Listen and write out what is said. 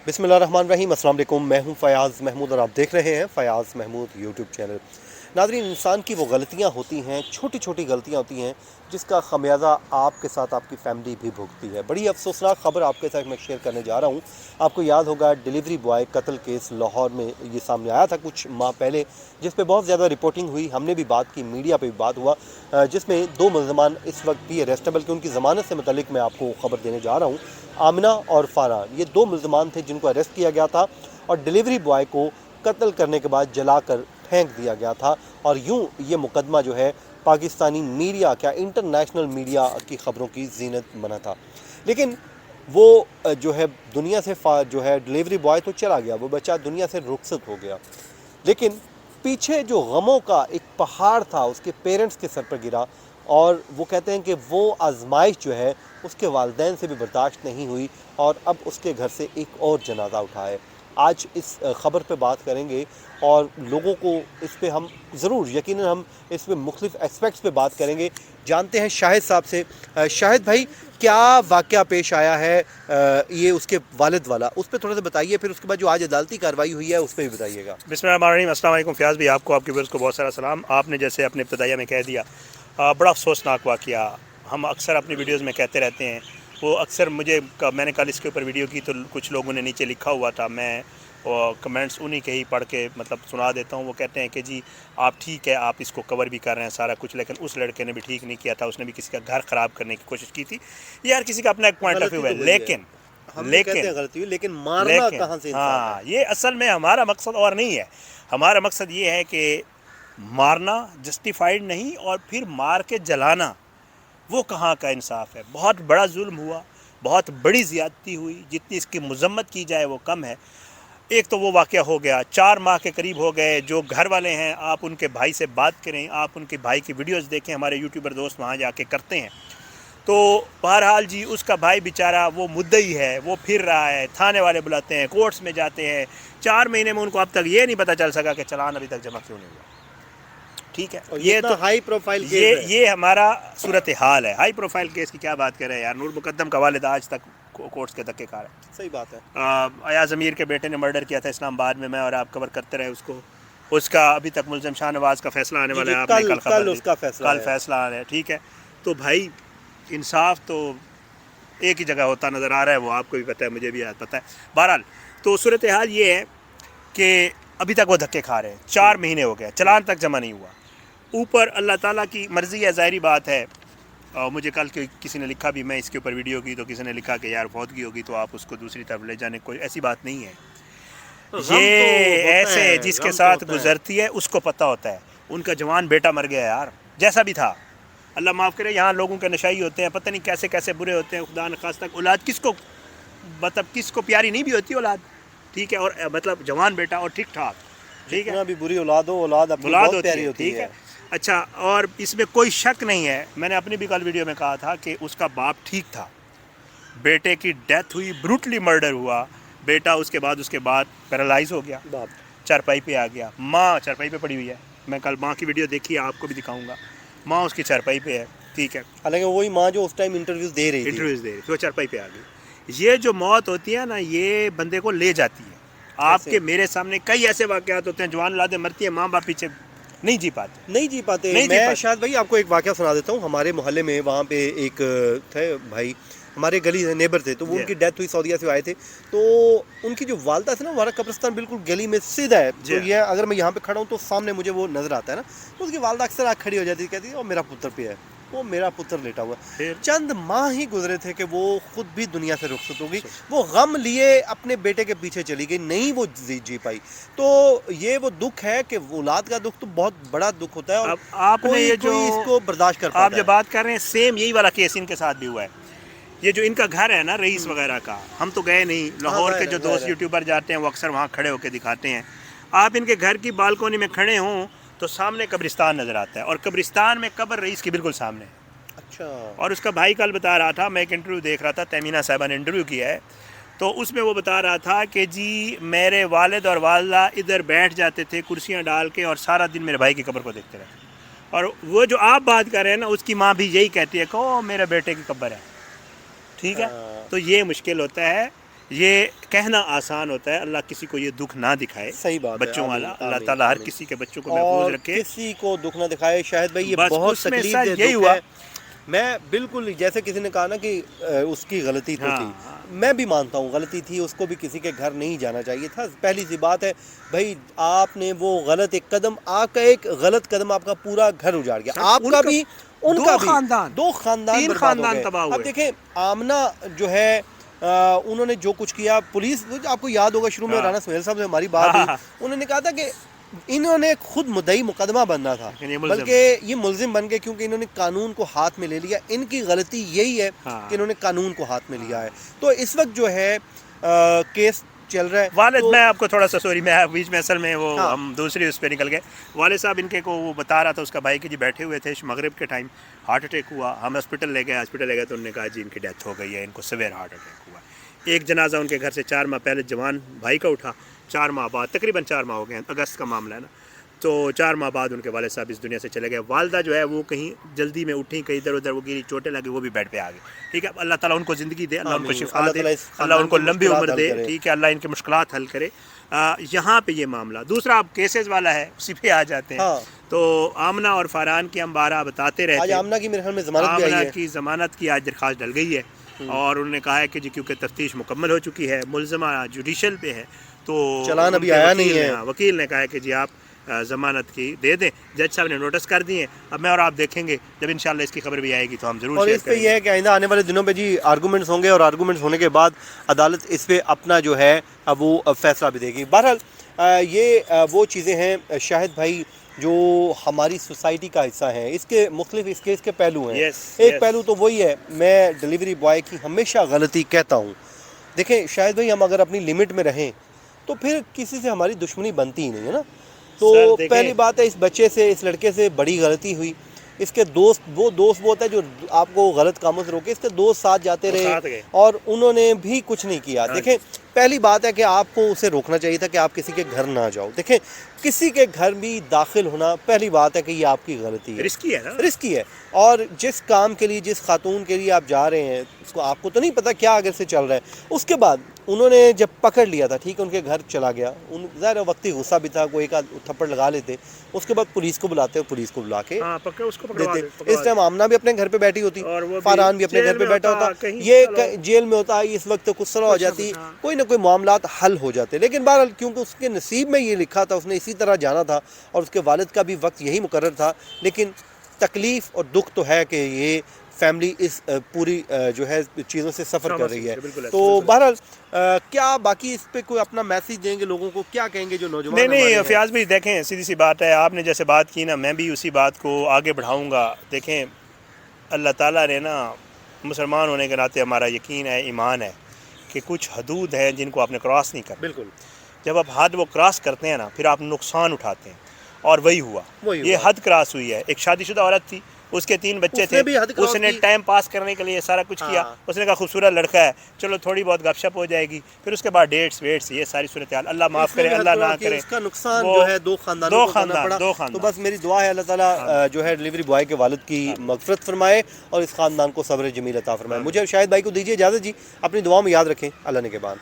بسم اللہ الرحمن الرحیم۔ السلام علیکم، میں ہوں فیاض محمود اور آپ دیکھ رہے ہیں فیاض محمود یوٹیوب چینل۔ ناظرین، انسان کی وہ غلطیاں ہوتی ہیں، چھوٹی چھوٹی غلطیاں ہوتی ہیں جس کا خمیازہ آپ کے ساتھ آپ کی فیملی بھی بھگتتی ہے۔ بڑی افسوسناک خبر آپ کے ساتھ میں شیئر کرنے جا رہا ہوں۔ آپ کو یاد ہوگا ڈیلیوری بوائے قتل کیس لاہور میں یہ سامنے آیا تھا کچھ ماہ پہلے، جس پہ بہت زیادہ رپورٹنگ ہوئی، ہم نے بھی بات کی، میڈیا پہ بھی بات ہوا، جس میں 2 ملزمان اس وقت بھی اریسٹ ہے، بلکہ ان کی ضمانت سے متعلق میں آپ کو خبر دینے جا رہا ہوں۔ آمنہ اور فاران، یہ 2 ملزمان تھے جن کو اریسٹ کیا گیا تھا اور ڈیلیوری بوائے کو قتل کرنے کے بعد جلا کر پھینک دیا گیا تھا، اور یوں یہ مقدمہ جو ہے پاکستانی میڈیا، کیا انٹرنیشنل میڈیا کی خبروں کی زینت بنا تھا۔ لیکن وہ جو ہے دنیا سے جو ہے ڈیلیوری بوائے تو چلا گیا، وہ بچہ دنیا سے رخصت ہو گیا، لیکن پیچھے جو غموں کا ایک پہاڑ تھا اس کے پیرنٹس کے سر پر گرا، اور وہ کہتے ہیں کہ وہ آزمائش جو ہے اس کے والدین سے بھی برداشت نہیں ہوئی، اور اب اس کے گھر سے ایک اور جنازہ اٹھا ہے۔ آج اس خبر پہ بات کریں گے اور لوگوں کو اس پہ ہم ضرور یقیناً ہم اس پہ مختلف اسپیکٹس پہ بات کریں گے۔ جانتے ہیں شاہد صاحب سے۔ شاہد بھائی، کیا واقعہ پیش آیا ہے یہ اس کے والد والا، اس پہ تھوڑا سا بتائیے، پھر اس کے بعد جو آج عدالتی کارروائی ہوئی ہے اس پہ بھی بتائیے گا۔ بسم اللہ الرحمن الرحیم۔ السلام علیکم فیاض بھی، آپ کو، آپ کے ویورز کو بہت سارا سلام۔ آپ نے جیسے اپنے ابتدائیہ میں کہہ دیا، بڑا افسوسناک واقعہ ہم اکثر اپنی ویڈیوز میں کہتے رہتے ہیں۔ وہ اکثر میں نے کل اس کے اوپر ویڈیو کی تو کچھ لوگوں نے نیچے لکھا ہوا تھا، میں کمنٹس انہی کے ہی پڑھ کے سنا دیتا ہوں۔ وہ کہتے ہیں کہ جی آپ ٹھیک ہے، آپ اس کو کور بھی کر رہے ہیں سارا کچھ، لیکن اس لڑکے نے بھی ٹھیک نہیں کیا تھا، اس نے بھی کسی کا گھر خراب کرنے کی کوشش کی تھی۔ یہ ہر کسی کا اپنا ایک پوائنٹ آف ویو ہے، لیکن مارنا کہاں سے انصاف ہے؟ ہاں، یہ اصل میں ہمارا مقصد اور نہیں ہے۔ ہمارا مقصد یہ ہے کہ مارنا جسٹیفائیڈ نہیں، اور پھر مار کے جلانا وہ کہاں کا انصاف ہے۔ بہت بڑا ظلم ہوا، بہت بڑی زیادتی ہوئی، جتنی اس کی مذمت کی جائے وہ کم ہے۔ ایک تو وہ واقعہ ہو گیا، 4 ماہ کے قریب ہو گئے۔ جو گھر والے ہیں، آپ ان کے بھائی سے بات کریں، آپ ان کے بھائی کی ویڈیوز دیکھیں، ہمارے یوٹیوبر دوست وہاں جا کے کرتے ہیں۔ تو بہرحال جی اس کا بھائی بیچارہ وہ مدعی ہے، وہ پھر رہا ہے، تھانے والے بلاتے ہیں، کورٹس میں جاتے ہیں۔ 4 مہینے میں ان کو اب تک یہ نہیں پتہ چل سکا کہ چلان ابھی تک جمع کیوں نہیں ہوا۔ ٹھیک ہے، یہ تو ہائی پروفائل کیس ہے۔ یہ ہمارا صورتحال ہے۔ ہائی پروفائل کیس کی کیا بات کر رہے ہیں یار، نور مقدم کا والد آج تک کورٹس کے دھکے کھا رہا ہے۔ صحیح بات ہے۔ ایاز امیر کے بیٹے نے مرڈر کیا تھا اسلام آباد میں اور آپ کور کرتے رہے اس کو۔ اس کا ابھی تک ملزم شاہ نواز کا فیصلہ آنے والا ہے، آپ نے کل خبر دی، اس کا کل فیصلہ آ رہا ہے۔ ٹھیک ہے، تو بھائی انصاف تو ایک ہی جگہ ہوتا نظر آ رہا ہے، وہ آپ کو بھی پتہ ہے، مجھے بھی پتہ ہے۔ بہرحال تو صورتحال یہ ہے کہ ابھی تک وہ دھکے کھا رہے ہیں، 4 مہینے ہو گئے، چلان تک جمع نہیں ہوا۔ اوپر اللہ تعالیٰ کی مرضی ہے، ظاہری بات ہے۔ مجھے کل کسی نے لکھا بھی، میں اس کے اوپر ویڈیو کی تو کسی نے لکھا کہ یار فوتگی ہوگی تو آپ اس کو دوسری طرف لے جانے، کوئی ایسی بات نہیں ہے۔ یہ ایسے جس کے ساتھ گزرتی ہے اس کو پتہ ہوتا ہے۔ ان کا جوان بیٹا مر گیا یار، جیسا بھی تھا، اللہ معاف کرے۔ یہاں لوگوں کے نشائی ہوتے ہیں، پتہ نہیں کیسے کیسے برے ہوتے ہیں، خدا نخواستہ اولاد کس کو پیاری نہیں بھی ہوتی اولاد، ٹھیک ہے، اور جوان بیٹا اور ٹھیک ٹھاک، ٹھیک ہے، جتنا بھی بری اولاد ہو، اولاد اپنی بہت پیاری ہوتی ہے، ٹھیک ہے۔ اچھا، اور اس میں کوئی شک نہیں ہے، میں نے اپنی بھی کل ویڈیو میں کہا تھا کہ اس کا باپ ٹھیک تھا، بیٹے کی ڈیتھ ہوئی، بروٹلی مرڈر ہوا، بیٹا اس کے بعد پیرالائز ہو گیا، چارپائی پہ آ گیا، ماں چارپائی پہ پڑی ہوئی ہے۔ میں کل ماں کی ویڈیو دیکھی ہے، آپ کو بھی دکھاؤں گا، ماں اس کی چارپائی پہ ہے، ٹھیک ہے، حالانکہ وہی ماں جو اس ٹائم انٹرویوز دے رہی تھی، وہ چارپائی پہ آ گئی۔ یہ جو موت ہوتی ہے نا، یہ بندے کو لے جاتی ہے۔ آپ کے میرے سامنے کئی ایسے واقعات ہوتے ہیں، جوان اولادیں مرتی ہیں، ماں باپ پیچھے نہیں جی پاتے۔ میں شاید بھائی آپ کو ایک واقعہ سنا دیتا ہوں۔ ہمارے محلے میں وہاں پہ ایک تھے بھائی، ہمارے گلی نیبر تھے، تو وہ ان کی ڈیتھ ہوئی، سعودیہ سے آئے تھے، تو ان کی جو والدہ تھی نا، ہمارا قبرستان بالکل گلی میں سیدھا ہے، تو یہ اگر میں یہاں پہ کھڑا ہوں تو سامنے مجھے وہ نظر آتا ہے نا، تو اس کی والدہ اکثر آ کھڑی ہو جاتی ہے، کہتی ہے وہ میرا پتر پہ ہے، وہ میرا پتر لیٹا ہوا ہے۔ چند ماہ ہی گزرے تھے کہ وہ خود بھی دنیا سے رخصت ہو گئی، وہ غم لیے اپنے بیٹے کے پیچھے چلی گئی، نہیں وہ جی پائی۔ تو یہ وہ دکھ ہے کہ اولاد کا دکھ تو بہت بڑا دکھ ہوتا ہے، اور آپ نے یہ جو اس کو برداشت کر پاتا ہے۔ آپ جو بات کر رہے ہیں، سیم یہی والا کیس ان کے ساتھ بھی ہوا ہے۔ یہ جو ان کا گھر ہے نا رئیس وغیرہ کا، ہم تو گئے نہیں، لاہور کے جو دوست یوٹیوبر جاتے ہیں وہ اکثر وہاں کھڑے ہو کے دکھاتے ہیں۔ آپ ان کے گھر کی بالکونی میں کھڑے ہوں تو سامنے قبرستان نظر آتا ہے، اور قبرستان میں قبر رئیس کی بالکل سامنے ہے۔ اچھا۔ اور اس کا بھائی کل بتا رہا تھا، میں ایک انٹرویو دیکھ رہا تھا، تیمینہ صاحبہ نے انٹرویو کیا ہے، تو اس میں وہ بتا رہا تھا کہ جی میرے والد اور والدہ ادھر بیٹھ جاتے تھے کرسیاں ڈال کے، اور سارا دن میرے بھائی کی قبر کو دیکھتے رہتے، اور وہ جو آپ بات کر رہے ہیں نا، اس کی ماں بھی یہی کہتی ہے کہ او میرے بیٹے کی قبر ہے، ٹھیک ہے۔ تو یہ مشکل ہوتا ہے یہ کہنا آسان ہوتا ہے، اللہ کسی کو یہ دکھ نہ دکھائے، صحیح بات ہے، بچوں آمین، والا، اللہ آمین، تعالیٰ ہر آمین۔ کسی کے بچوں کو محفوظ اور رکھے۔ کسی کو دکھ نہ دکھائے شاہد بھائی، یہ بس بہت اس میں تکلیف سر دہ یہی دکھ ہوا۔ ہے۔ میں بالکل جیسے کسی نے کہا نا کہ اس کی غلطی تو تھی، ہاں، میں بھی مانتا ہوں غلطی تھی، اس کو بھی کسی کے گھر نہیں جانا چاہیے تھا۔ پہلی سی بات ہے بھائی، آپ نے وہ غلط ایک قدم، آپ کا ایک غلط قدم آپ کا پورا گھر اجاڑ گیا، سر آپ ان کا کا بھی ان دو کا بھی، خاندان، دو خاندان 3 برباد ہو خاندان گئے۔ تباہ اب ہوئے۔ دیکھیں آمنہ جو ہے انہوں نے جو کچھ کیا، پولیس، آپ کو یاد ہوگا شروع میں ہاں، رانا سہیل صاحب سے ہماری بات ہوئی، ہاں، انہوں نے کہا تھا کہ انہوں نے خود مدعی مقدمہ بننا تھا، لیکن یہ ملزم، بلکہ یہ ملزم بن گئے کیونکہ انہوں نے قانون کو ہاتھ میں لے لیا۔ ان کی غلطی یہی ہے ہاں، کہ انہوں نے قانون کو ہاتھ میں لیا ہے۔ تو اس وقت جو ہے کیس چل رہا ہے۔ والد، تو میں آپ کو تھوڑا سا سوری، میں بیچ میں اصل میں وہ ہاں، ہم دوسری اس پہ نکل گئے۔ والد صاحب ان کے کو وہ بتا رہا تھا، اس کا بھائی کہ جی بیٹھے ہوئے تھے مغرب کے ٹائم، ہارٹ اٹیک ہوا، ہم ہاسپٹل لے گئے تو انہوں نے کہا جی ان کی ڈیتھ ہو گئی ہے، ان کو سیویئر ہارٹ اٹیک ہوا۔ ایک جنازہ ان کے گھر سے 4 ماہ پہلے جوان بھائی کا اٹھا، 4 ماہ بعد، تقریباً 4 ماہ ہو گئے ہیں، اگست کا معاملہ ہے نا، تو 4 ماہ بعد ان کے والد صاحب اس دنیا سے چلے گئے۔ والدہ جو ہے وہ کہیں جلدی میں اٹھیں، کہیں ادھر ادھر وہ گری، چوٹیں لگی، وہ بھی بیڈ پہ آ گئی۔ ٹھیک ہے، اللہ تعالیٰ ان کو زندگی دے، اللہ ان کو آمین، شفا اللہ دے، تعالیٰ اس اللہ ان خاندان کو کی لمبی مشکلات عمر حل دے، کرے۔ ٹھیک ہے، اللہ ان کی مشکلات حل کرے۔ یہاں پہ یہ معاملہ دوسرا، آپ کیسز والا ہے اسی پہ آ جاتے ہیں۔ ہاں، تو آمنہ اور فارحان کی ہم بارہ بتاتے آج رہتے ہیں۔ آمنہ کی میرے خیال میں ضمانت بھی آئی آمنہ ہے۔ کی ضمانت کی آج درخواست ڈل گئی ہے، اور انہوں نے کہا ہے کہ جی کیونکہ تفتیش مکمل ہو چکی ہے، ملزمہ جوڈیشل پہ ہے، تو چلان ان ابھی کے آیا وکیل نہیں نے، ہے۔ وکیل نے کہا ہے کہ جی آپ ضمانت کی دے دیں۔ جج صاحب نے نوٹس کر دیے ہیں، اب میں اور آپ دیکھیں گے، جب انشاءاللہ اس کی خبر بھی آئے گی تو ہم ضرور اور شیئر اس پہ کریں یہ گے۔ ہے کہ آئندہ آنے والے دنوں میں جی آرگومنٹس ہوں گے، اور آرگومنٹس ہونے کے بعد عدالت اس پہ اپنا جو ہے وہ فیصلہ بھی دے گی۔ بہرحال یہ وہ چیزیں ہیں شاہد بھائی جو ہماری سوسائٹی کا حصہ ہیں۔ اس کے مختلف اس کیس کے پہلو ہیں۔ یس، ایک یس، پہلو تو وہی ہے، میں ڈلیوری بوائے کی ہمیشہ غلطی کہتا ہوں۔ دیکھیں شاہد بھائی، ہم اگر اپنی لمٹ میں رہیں تو پھر کسی سے ہماری دشمنی بنتی ہی نہیں ہے نا۔ تو سر دیکھیں، پہلی بات ہے، اس بچے سے، اس لڑکے سے بڑی غلطی ہوئی۔ اس کے دوست، وہ دوست وہ ہوتا ہے جو آپ کو غلط کاموں سے روکے، اس کے دوست ساتھ جاتے وہ رہے ساتھ گئے۔ اور انہوں نے بھی کچھ نہیں کیا۔ ہاں دیکھیں پہلی بات ہے کہ آپ کو اسے روکنا چاہیے تھا کہ آپ کسی کے گھر نہ جاؤ۔ دیکھیں کسی کے گھر بھی داخل ہونا، پہلی بات ہے کہ یہ آپ کی غلطی جی، ہے، رسکی ہے نا۔ رسکی ہے۔ اور جس کام کے لیے، جس خاتون کے لیے آپ جا رہے ہیں، اس کو، آپ کو تو نہیں پتہ کیا آگے سے چل رہا ہے۔ اس کے بعد انہوں نے جب پکڑ لیا تھا، ٹھیک ہے، ان کے گھر چلا گیا، ظاہر وقتی غصہ بھی تھا، کوئی ایک آدھ تھپڑ لگا لیتے، اس کے بعد پولیس کو بلاتے، اور پولیس کو بلا کے ہاں پکڑ، اس کو پکڑوا دیتے۔ دے، اس ٹائم آمنہ بھی اپنے گھر پہ بیٹھی ہوتی، اور وہ بھی فارحان بھی اپنے جیل گھر پہ میں بیٹھا ہوتا، ہوتا، کہیں یہ چلو جیل میں ہوتا، اس وقت کچھ طرح ہو کچھ نہ جاتی، کچھ، ہاں۔ کوئی نہ کوئی معاملات حل ہو جاتے۔ لیکن بہرحال کیونکہ اس کے نصیب میں یہ لکھا تھا، اس نے اسی طرح جانا تھا، اور اس کے والد کا بھی وقت یہی مقرر تھا۔ لیکن تکلیف اور دکھ تو ہے کہ یہ فیملی اس پوری جو ہے چیزوں سے سفر کر رہی ہے۔ بالکل، تو بہرحال کیا باقی اس پہ کوئی اپنا میسیج دیں گے لوگوں کو، کیا کہیں گے جو نوجوان ہمارے نہیں ہیں؟ فیاض بھائی دیکھیں، سیدھی سی بات ہے، آپ نے جیسے بات کی نا، میں بھی اسی بات کو آگے بڑھاؤں گا۔ دیکھیں اللہ تعالیٰ نے نا، مسلمان ہونے کے ناطے ہمارا یقین ہے، ایمان ہے کہ کچھ حدود ہیں جن کو آپ نے کراس نہیں کرنا۔ بالکل جب آپ حد وہ کراس کرتے ہیں نا، پھر آپ نقصان اٹھاتے ہیں، اور وہی ہوا۔ یہ حد کراس ہوئی ہے۔ ایک شادی شدہ عورت تھی، اس کے 3 بچے اس تھے، نے بھی حد کراس اس نے کی۔ ٹائم پاس کرنے کے لیے سارا کچھ کیا۔ ہاں۔ اس نے کہا خوبصورت لڑکا ہے، چلو تھوڑی بہت گپ شپ ہو جائے گی، پھر اس کے بعد ڈیٹس ویٹس، یہ ساری صورتحال، اللہ معاف اس نے کرے، بھی حد اللہ نہ کراس کی، کرے۔ اس کا نقصان وہ جو ہے 2 خاندانوں کو کرنا پڑا۔ دو تو خاندان۔ بس میری دعا ہے اللہ تعالیٰ جو ہے ڈلیوری بوائے کے والد کی مغفرت فرمائے، اور اس خاندان کو صبر جمیل عطا فرمائے۔ مجھے شاہد بھائی کو دیجیے اجازت جی، اپنی دعاؤں میں یاد رکھیں۔ اللہ نے کے بعد